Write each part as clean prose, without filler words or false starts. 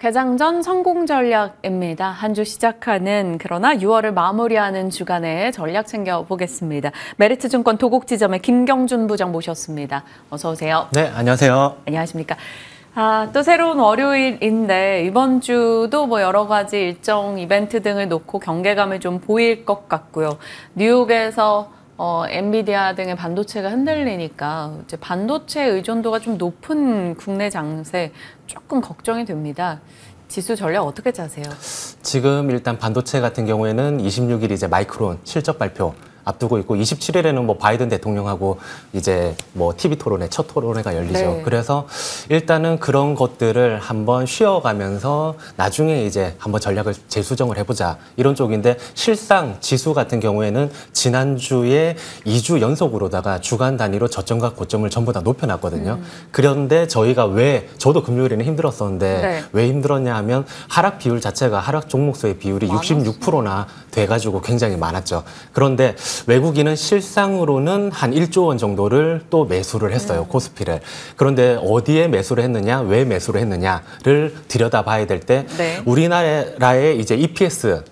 개장 전 성공 전략입니다. 한 주 시작하는 그러나 6월을 마무리하는 주간의 전략 챙겨보겠습니다. 메리츠증권 도곡지점의 김경준 부장 모셨습니다. 어서 오세요. 네, 안녕하세요. 안녕하십니까. 또 새로운 월요일인데 이번 주도 뭐 여러 가지 일정 이벤트 등을 놓고 경계감을 좀 보일 것 같고요. 뉴욕에서 엔비디아 등의 반도체가 흔들리니까 이제 반도체 의존도가 좀 높은 국내 장세 조금 걱정이 됩니다. 지수 전략 어떻게 짜세요? 지금 일단 반도체 같은 경우에는 26일 이제 마이크론 실적 발표 앞두고 있고 27일에는 뭐 바이든 대통령하고 이제 뭐 TV 토론회, 첫 토론회가 열리죠. 네. 그래서 일단은 그런 것들을 한번 쉬어가면서 나중에 이제 한번 전략을 재수정을 해보자 이런 쪽인데 실상 지수 같은 경우에는 지난주에 2주 연속으로다가 주간 단위로 저점과 고점을 전부 다 높여놨거든요. 그런데 저희가 저도 금요일에는 힘들었었는데 네. 왜 힘들었냐 하면 하락 비율 자체가 하락 종목수의 비율이 66%나 돼가지고 굉장히 많았죠. 그런데 외국인은 실상으로는 한 1조 원 정도를 또 매수를 했어요. 코스피를. 그런데 어디에 매수를 했느냐, 왜 매수를 했느냐를 들여다봐야 될 때 네. 우리나라의 이제 EPS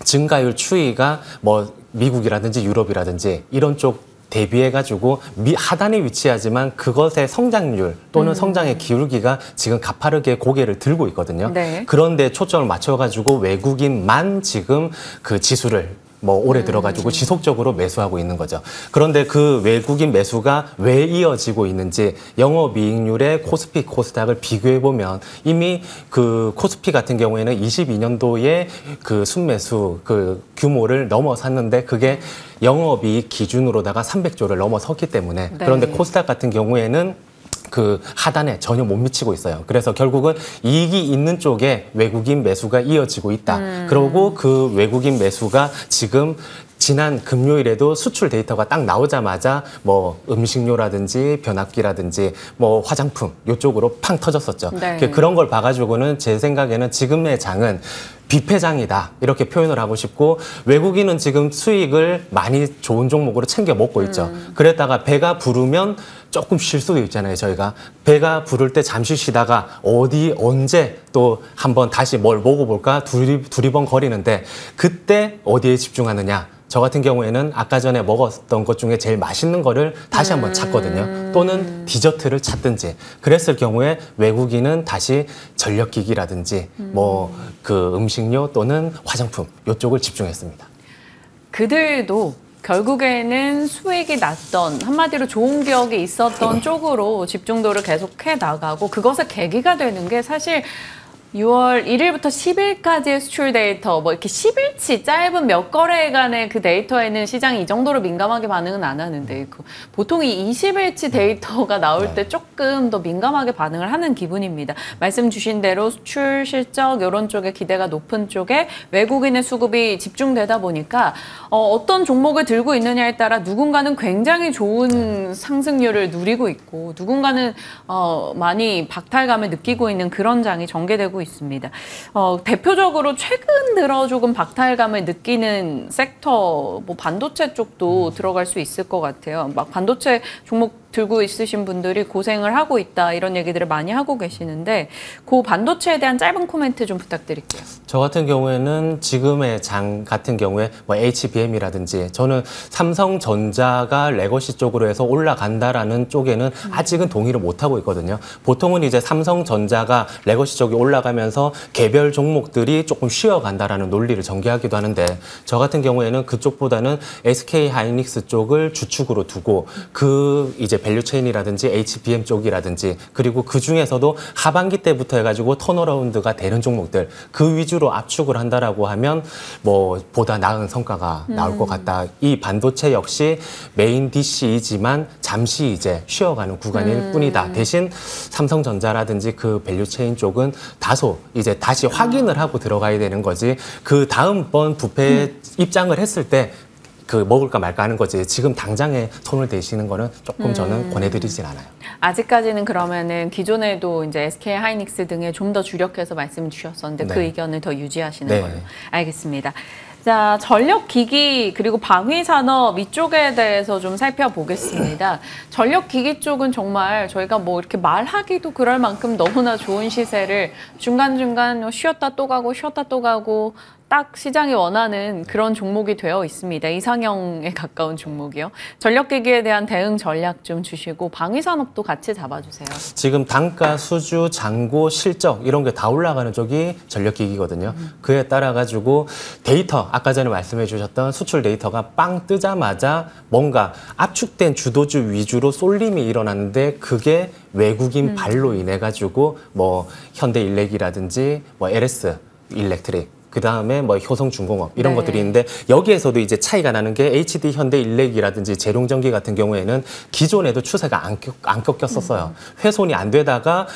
증가율 추이가 뭐 미국이라든지 유럽이라든지 이런 쪽 대비해가지고 하단에 위치하지만 그것의 성장률 또는 성장의 기울기가 지금 가파르게 고개를 들고 있거든요. 네. 그런데 초점을 맞춰가지고 외국인만 지금 그 지수를 올해 들어가지고 지속적으로 매수하고 있는 거죠. 그런데 그 외국인 매수가 왜 이어지고 있는지 영업이익률의 코스피, 코스닥을 비교해보면 이미 그 코스피 같은 경우에는 22년도에 그 순매수 그 규모를 넘어섰는데 그게 영업이익 기준으로다가 300조를 넘어섰기 때문에 네. 그런데 코스닥 같은 경우에는 그 하단에 전혀 못 미치고 있어요. 그래서 결국은 이익이 있는 쪽에 외국인 매수가 이어지고 있다. 그리고 그 외국인 매수가 지금 지난 금요일에도 수출 데이터가 딱 나오자마자 뭐 음식료라든지 변압기라든지 뭐 화장품 이쪽으로 팡 터졌었죠. 네. 그런 걸 봐가지고는 제 생각에는 지금의 장은 비패장이다 이렇게 표현을 하고 싶고 외국인은 지금 수익을 많이 좋은 종목으로 챙겨 먹고 있죠. 그랬다가 배가 부르면 조금 쉴 수도 있잖아요. 저희가 배가 부를 때 잠시 쉬다가 언제 또 한번 다시 뭘 먹어볼까 두리번 거리는데 그때 어디에 집중하느냐. 저 같은 경우에는 아까 전에 먹었던 것 중에 제일 맛있는 거를 다시 한번 찾거든요. 또는 디저트를 찾든지. 그랬을 경우에 외국인은 다시 전력기기라든지 뭐 그 음식료 또는 화장품 이쪽을 집중했습니다. 그들도 결국에는 수익이 났던 한마디로 좋은 기억이 있었던 쪽으로 집중도를 계속해 나가고 그것의 계기가 되는 게 사실 6월 1일부터 10일까지의 수출 데이터, 뭐 이렇게 10일치 짧은 몇 거래간의 그 데이터에는 시장이 이 정도로 민감하게 반응은 안 하는데 보통 이 20일치 데이터가 나올 때 조금 더 민감하게 반응을 하는 기분입니다. 말씀 주신 대로 수출 실적 이런 쪽에 기대가 높은 쪽에 외국인의 수급이 집중되다 보니까 어떤 종목을 들고 있느냐에 따라 누군가는 굉장히 좋은 상승률을 누리고 있고 누군가는 많이 박탈감을 느끼고 있는 그런 장이 전개되고 있습니다. 대표적으로 최근 들어 조금 박탈감을 느끼는 섹터, 뭐 반도체 쪽도 들어갈 수 있을 것 같아요. 막 반도체 종목 들고 있으신 분들이 고생을 하고 있다 이런 얘기들을 많이 하고 계시는데 그 반도체에 대한 짧은 코멘트 좀 부탁드릴게요. 저 같은 경우에는 지금의 장 같은 경우에 뭐 HBM이라든지 저는 삼성전자가 레거시 쪽으로 해서 올라간다라는 쪽에는 아직은 동의를 못하고 있거든요. 보통은 이제 삼성전자가 레거시 쪽이 올라가면서 개별 종목들이 조금 쉬어간다라는 논리를 전개하기도 하는데 저 같은 경우에는 그쪽보다는 SK하이닉스 쪽을 주축으로 두고 그 이제 밸류체인이라든지 HBM 쪽이라든지 그리고 그 중에서도 하반기 때부터 해가지고 턴어라운드가 되는 종목들 그 위주로 압축을 한다라고 하면 뭐 보다 나은 성과가 나올 것 같다. 이 반도체 역시 메인 DC이지만 잠시 이제 쉬어가는 구간일 뿐이다. 대신 삼성전자라든지 그 밸류체인 쪽은 다소 이제 다시 확인을 하고 들어가야 되는 거지. 그 다음번 부패 입장을 했을 때 그 먹을까 말까 하는 거지 지금 당장에 손을 대시는 거는 조금 저는 권해드리진 않아요. 아직까지는 그러면은 기존에도 이제 SK하이닉스 등에 좀 더 주력해서 말씀을 주셨었는데 그 의견을 더 유지하시는 걸로. 알겠습니다. 자, 전력기기 그리고 방위산업 이쪽에 대해서 좀 살펴보겠습니다. 전력기기 쪽은 정말 저희가 뭐 이렇게 말하기도 그럴 만큼 너무나 좋은 시세를 중간중간 쉬었다 또 가고 쉬었다 또 가고 딱 시장이 원하는 그런 종목이 되어 있습니다. 이상형에 가까운 종목이요. 전력기기에 대한 대응 전략 좀 주시고 방위산업도 같이 잡아주세요. 지금 단가, 수주, 잔고, 실적 이런 게 다 올라가는 쪽이 전력기기거든요. 그에 따라 가지고 데이터, 아까 전에 말씀해 주셨던 수출 데이터가 빵 뜨자마자 뭔가 압축된 주도주 위주로 쏠림이 일어났는데 그게 외국인 발로 인해 가지고 뭐 현대일렉이라든지 뭐 LS 일렉트릭 그 다음에 뭐 효성중공업 이런 네. 것들이 있는데 여기에서도 이제 차이가 나는 게 HD 현대일렉이라든지 재룡전기 같은 경우에는 기존에도 추세가 안 꺾였었어요. 훼손이 안 되다가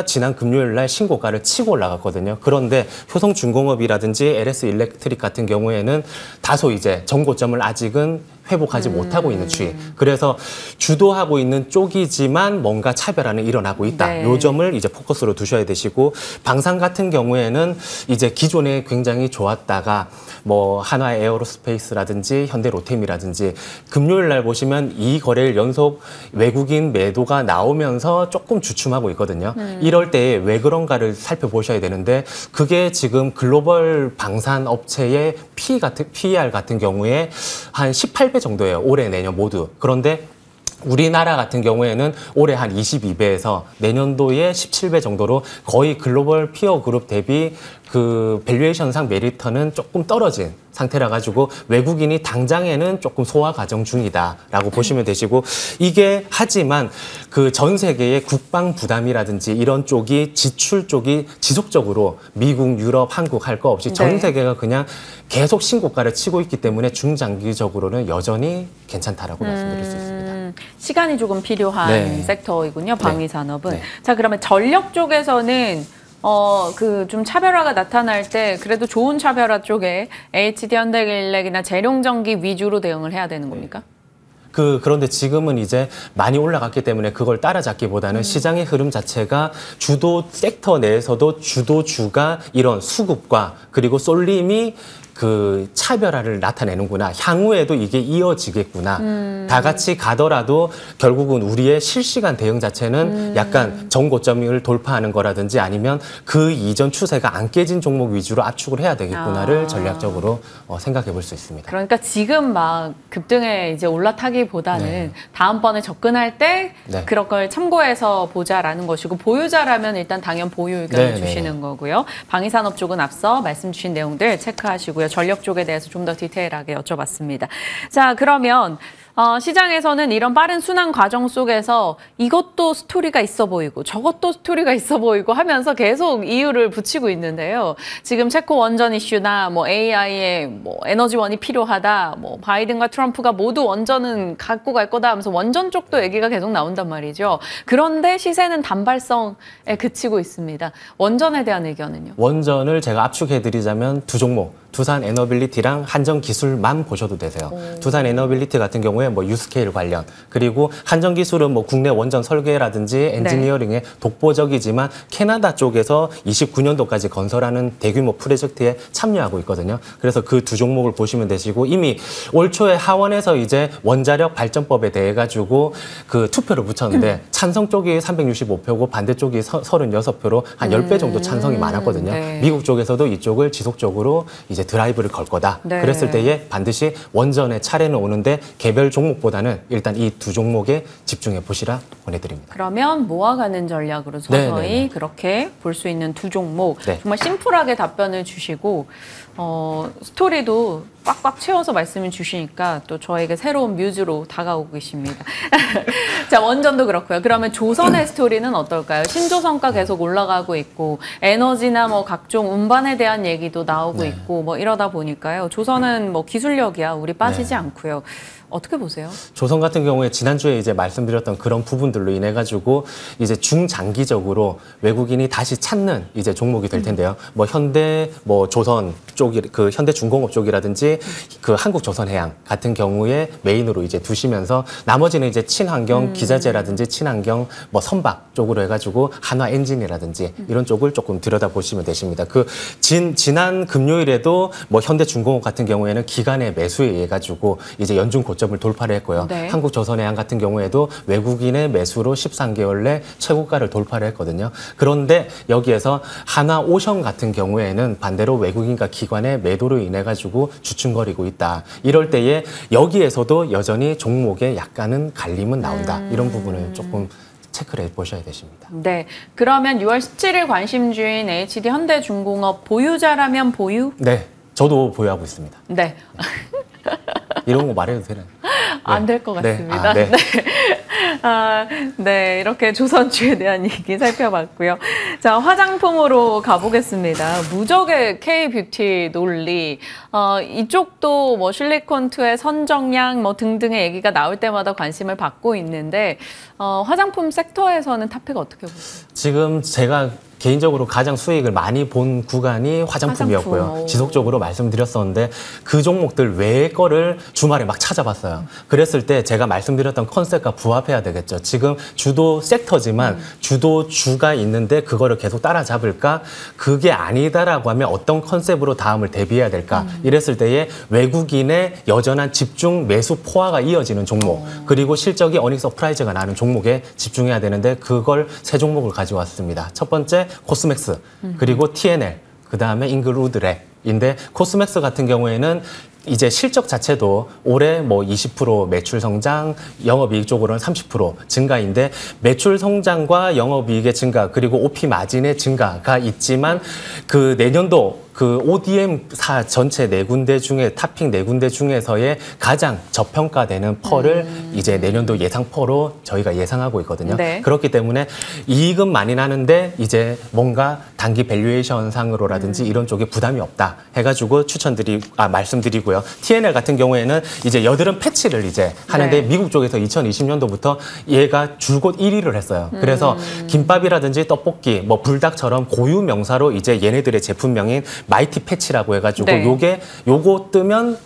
지난 금요일 날 신고가를 치고 올라갔거든요. 그런데 효성중공업이라든지 LS 일렉트릭 같은 경우에는 다소 이제 정고점을 아직은 회복하지 못하고 있는 추이. 그래서 주도하고 있는 쪽이지만 뭔가 차별화는 일어나고 있다. 네. 요 점을 이제 포커스로 두셔야 되시고 방산 같은 경우에는 이제 기존에 굉장히 좋았다가 뭐 한화 에어로스페이스라든지 현대 로템이라든지 금요일 날 보시면 이 거래일 연속 외국인 매도가 나오면서 조금 주춤하고 있거든요. 이럴 때 왜 그런가를 살펴보셔야 되는데 그게 지금 글로벌 방산 업체의 PER 같은 경우에 한 18배 정도예요. 올해 내년 모두. 그런데 우리나라 같은 경우에는 올해 한 22배에서 내년도에 17배 정도로 거의 글로벌 피어 그룹 대비 그 밸류에이션상 메리트는 조금 떨어진 상태라 가지고 외국인이 당장에는 조금 소화 과정 중이다라고 보시면 되시고 이게 하지만 그 전 세계의 국방 부담이라든지 이런 쪽이 지출 쪽이 지속적으로 미국, 유럽, 한국 할 거 없이 전 네. 세계가 그냥 계속 신고가를 치고 있기 때문에 중장기적으로는 여전히 괜찮다라고 말씀드릴 수 있습니다. 시간이 조금 필요한 네. 섹터이군요. 방위산업은. 네. 자, 그러면 전력 쪽에서는 그 좀 차별화가 나타날 때 그래도 좋은 차별화 쪽에 HD 현대일렉이나 재룡전기 위주로 대응을 해야 되는 겁니까? 그런데 지금은 이제 많이 올라갔기 때문에 그걸 따라잡기보다는 시장의 흐름 자체가 주도 섹터 내에서도 주도주가 이런 수급과 그리고 쏠림이 그 차별화를 나타내는구나. 향후에도 이게 이어지겠구나. 다 같이 가더라도 결국은 우리의 실시간 대응 자체는 약간 정고점을 돌파하는 거라든지 아니면 그 이전 추세가 안 깨진 종목 위주로 압축을 해야 되겠구나를 전략적으로 생각해 볼 수 있습니다. 그러니까 지금 막 급등에 이제 올라타기보다는 네. 다음번에 접근할 때 네. 그런 걸 참고해서 보자라는 것이고 보유자라면 일단 당연 보유 의견을 네, 주시는 네. 거고요. 방위산업 쪽은 앞서 말씀 주신 내용들 체크하시고요. 전력 쪽에 대해서 좀 더 디테일하게 여쭤봤습니다. 자, 그러면 시장에서는 이런 빠른 순환 과정 속에서 이것도 스토리가 있어 보이고 저것도 스토리가 있어 보이고 하면서 계속 이유를 붙이고 있는데요. 지금 체코 원전 이슈나 뭐 AI에 뭐 에너지원이 필요하다, 뭐 바이든과 트럼프가 모두 원전은 갖고 갈 거다 하면서 원전 쪽도 얘기가 계속 나온단 말이죠. 그런데 시세는 단발성에 그치고 있습니다. 원전에 대한 의견은요? 원전을 제가 압축해드리자면 두 종목. 두산 에너빌리티랑 한전기술만 보셔도 되세요. 두산 에너빌리티 같은 경우에 뭐 유스케일 관련 그리고 한전기술은 뭐 국내 원전 설계라든지 엔지니어링에 독보적이지만 캐나다 쪽에서 29년도까지 건설하는 대규모 프로젝트에 참여하고 있거든요. 그래서 그 두 종목을 보시면 되시고 이미 올 초에 하원에서 이제 원자력 발전법에 대해 가지고 그 투표를 붙였는데 찬성 쪽이 365표고 반대 쪽이 36표로 한 10배 정도 찬성이 많았거든요. 네. 미국 쪽에서도 이쪽을 지속적으로 이제 드라이브를 걸 거다. 네. 그랬을 때에 반드시 원전의 차례는 오는데 개별 종목보다는 일단 이 두 종목에 집중해 보시라 권해드립니다. 그러면 모아가는 전략으로 서서히 네네네. 그렇게 볼 수 있는 두 종목 네. 정말 심플하게 답변을 주시고 스토리도 꽉꽉 채워서 말씀을 주시니까 또 저에게 새로운 뮤즈로 다가오고 계십니다. 자, 원전도 그렇고요. 그러면 조선의 스토리는 어떨까요? 신조선가 계속 올라가고 있고 에너지나 뭐 각종 운반에 대한 얘기도 나오고 네. 있고 뭐 이러다 보니까요. 조선은 뭐 기술력이야 우리 빠지지 네. 않고요. 어떻게 보세요? 조선 같은 경우에 지난주에 이제 말씀드렸던 그런 부분들로 인해 가지고 이제 중장기적으로 외국인이 다시 찾는 이제 종목이 될 텐데요. 뭐 현대, 뭐 조선 쪽이 그 현대중공업 쪽이라든지 분이 그 한국조선해양 같은 경우에 메인으로 이제 두시면서 나머지는 이제 친환경 기자재라든지 친환경 뭐 선박 쪽으로 해가지고 한화 엔진이라든지 이런 쪽을 조금 들여다보시면 되십니다. 그 지난 금요일에도 뭐 현대중공업 같은 경우에는 기관의 매수에 의해 가지고 이제 연중 고점을 돌파를 했고요. 네. 한국조선해양 같은 경우에도 외국인의 매수로 13개월 내 최고가를 돌파를 했거든요. 그런데 여기에서 한화오션 같은 경우에는 반대로 외국인과 기관의 매도로 인해 가지고 주춤거리고 있다. 이럴 때에 여기에서도 여전히 종목에 약간은 갈림은 나온다. 이런 부분을 조금 체크를 해보셔야 되십니다. 네. 그러면 6월 17일 관심주인 HD 현대중공업 보유자라면 보유? 네. 저도 보유하고 있습니다. 네. 이런 거 말해도 되나요? 안 될 것 네. 같습니다. 아, 네. 네, 이렇게 조선주에 대한 얘기 살펴봤고요. 자, 화장품으로 가보겠습니다. 무적의 K-뷰티 논리. 이쪽도 뭐 실리콘2의 선정량 뭐 등등의 얘기가 나올 때마다 관심을 받고 있는데, 화장품 섹터에서는 탑픽 어떻게 보세요? 지금 제가 개인적으로 가장 수익을 많이 본 구간이 화장품이었고요. 화장품. 지속적으로 말씀드렸었는데 그 종목들 외의 거를 주말에 막 찾아봤어요. 그랬을 때 제가 말씀드렸던 컨셉과 부합해야 되겠죠. 지금 주도 섹터지만 주도주가 있는데 그거를 계속 따라잡을까? 그게 아니다라고 하면 어떤 컨셉으로 다음을 대비해야 될까? 이랬을 때에 외국인의 여전한 집중 매수 포화가 이어지는 종목 그리고 실적이 어닝 서프라이즈가 나는 종목에 집중해야 되는데 그걸 세 종목을 가져왔습니다. 첫 번째 코스맥스, 그리고 TNL, 그다음에 잉글우드랩인데 코스맥스 같은 경우에는 이제 실적 자체도 올해 뭐 20% 매출 성장, 영업이익 쪽으로는 30% 증가인데 매출 성장과 영업이익의 증가 그리고 OP 마진의 증가가 있지만 그 내년도 그 ODM사 전체 네 군데 중에 탑픽 네 군데 중에서의 가장 저평가되는 펄을 이제 내년도 예상 펄로 저희가 예상하고 있거든요. 네. 그렇기 때문에 이익은 많이 나는데 이제 뭔가 단기 밸류에이션 상으로라든지 이런 쪽에 부담이 없다 해가지고 말씀드리고요. TNL 같은 경우에는 이제 여드름 패치를 이제 하는데 네. 미국 쪽에서 2020년도부터 얘가 줄곧 1위를 했어요. 그래서 김밥이라든지 떡볶이, 뭐 불닭처럼 고유 명사로 이제 얘네들의 제품명인 마이티 패치라고 해가지고 네. 요거 뜨면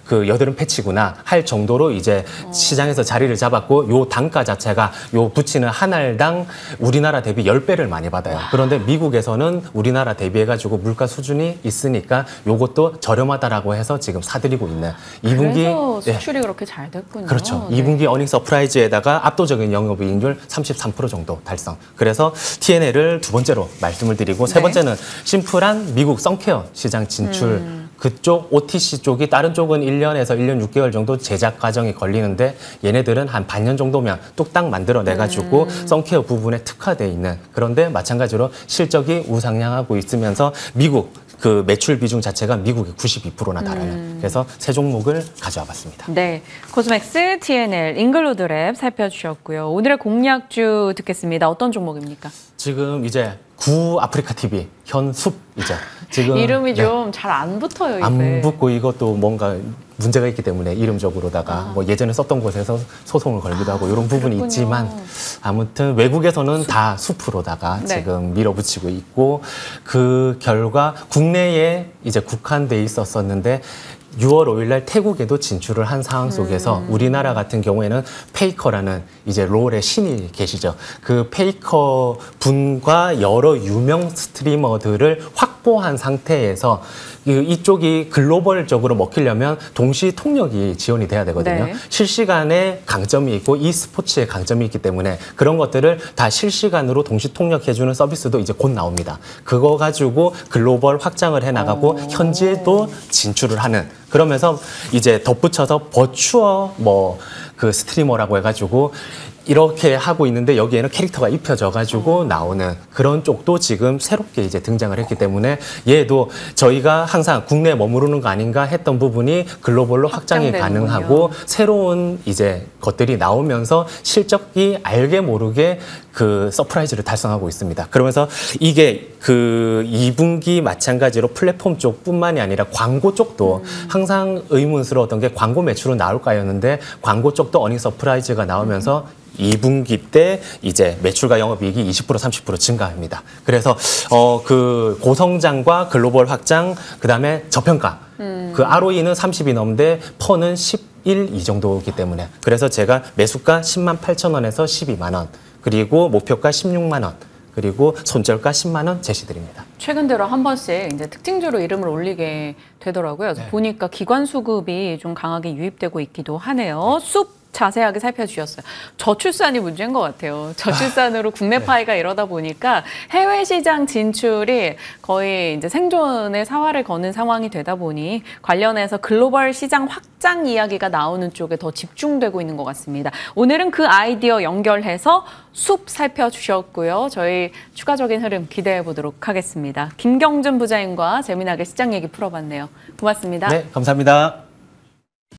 그 여드름 패치구나 할 정도로 이제 시장에서 자리를 잡았고 요 단가 자체가 요 붙이는 한 알당 우리나라 대비 10배를 많이 받아요. 그런데 미국에서는 우리나라 대비해가지고 물가 수준이 있으니까 요것도 저렴하다라고 해서 지금 사들이고 있는 2분기 그래서 수출이 그렇게 잘 됐군요. 그렇죠. 네. 2분기 어닝 서프라이즈에다가 압도적인 영업이익률 33% 정도 달성. 그래서 TNL을 두 번째로 말씀을 드리고 세 네. 번째는 심플한 미국 선케어 시장 진출. 그쪽 OTC 쪽이 다른 쪽은 1년에서 1년 6개월 정도 제작 과정이 걸리는데 얘네들은 한 반년 정도면 뚝딱 만들어내가지고 선케어 부분에 특화돼 있는 그런데 마찬가지로 실적이 우상향하고 있으면서 미국 그 매출 비중 자체가 미국의 92%나 달하는 그래서 세 종목을 가져와 봤습니다. 네, 코스맥스, TNL, 잉글로드랩 살펴주셨고요. 오늘의 공략주 듣겠습니다. 어떤 종목입니까? 지금 이제 구 아프리카 TV 현숲이죠. 지금 이름이 좀 잘 안 붙어요, 이제. 안 붙고 이것도 뭔가 문제가 있기 때문에 이름적으로다가 뭐 예전에 썼던 곳에서 소송을 걸기도 하고 이런 부분이 그렇군요. 있지만 아무튼 외국에서는 다 숲으로다가 네. 지금 밀어붙이고 있고 그 결과 국내에 이제 국한돼 있었었는데 6월 5일 날 태국에도 진출을 한 상황 속에서 우리나라 같은 경우에는 페이커라는 이제 롤의 신이 계시죠. 그 페이커 분과 여러 유명 스트리머들을 확보한 상태에서 이쪽이 글로벌적으로 먹히려면 동시 통역이 지원이 돼야 되거든요. 네. 실시간에 강점이 있고 e스포츠에 강점이 있기 때문에 그런 것들을 다 실시간으로 동시 통역해주는 서비스도 이제 곧 나옵니다. 그거 가지고 글로벌 확장을 해나가고 현지에도 진출을 하는 그러면서 이제 덧붙여서 버추어 그 스트리머라고 해가지고 이렇게 하고 있는데 여기에는 캐릭터가 입혀져가지고 나오는 그런 쪽도 지금 새롭게 이제 등장을 했기 때문에 얘도 저희가 항상 국내에 머무르는 거 아닌가 했던 부분이 글로벌로 확장이 확장되는군요. 가능하고 새로운 이제 것들이 나오면서 실적이 알게 모르게 그 서프라이즈를 달성하고 있습니다. 그러면서 이게 그 2분기 마찬가지로 플랫폼 쪽뿐만이 아니라 광고 쪽도 항상 의문스러웠던 게 광고 매출은 나올까였는데 광고 쪽 또 어닝 서프라이즈가 나오면서 2분기 때 이제 매출과 영업이익이 20% 30% 증가합니다. 그래서 그 고성장과 글로벌 확장, 그다음에 저평가. 그 ROE는 30이 넘는데 퍼는 11 이 정도이기 때문에 그래서 제가 매수가 10만 8천 원에서 12만 원, 그리고 목표가 16만 원, 그리고 손절가 10만 원 제시드립니다. 최근 들어 한 번씩 이제 특징주로 이름을 올리게 되더라고요. 그래서 보니까 기관 수급이 좀 강하게 유입되고 있기도 하네요. 숲 자세하게 살펴주셨어요. 저출산이 문제인 것 같아요. 저출산으로 국내 파이가 이러다 보니까 해외 시장 진출이 거의 이제 생존의 사활을 거는 상황이 되다 보니 관련해서 글로벌 시장 확장 이야기가 나오는 쪽에 더 집중되고 있는 것 같습니다. 오늘은 그 아이디어 연결해서 숲 살펴주셨고요. 저희 추가적인 흐름 기대해 보도록 하겠습니다. 김경준 부장님과 재미나게 시장 얘기 풀어봤네요. 고맙습니다. 네, 감사합니다.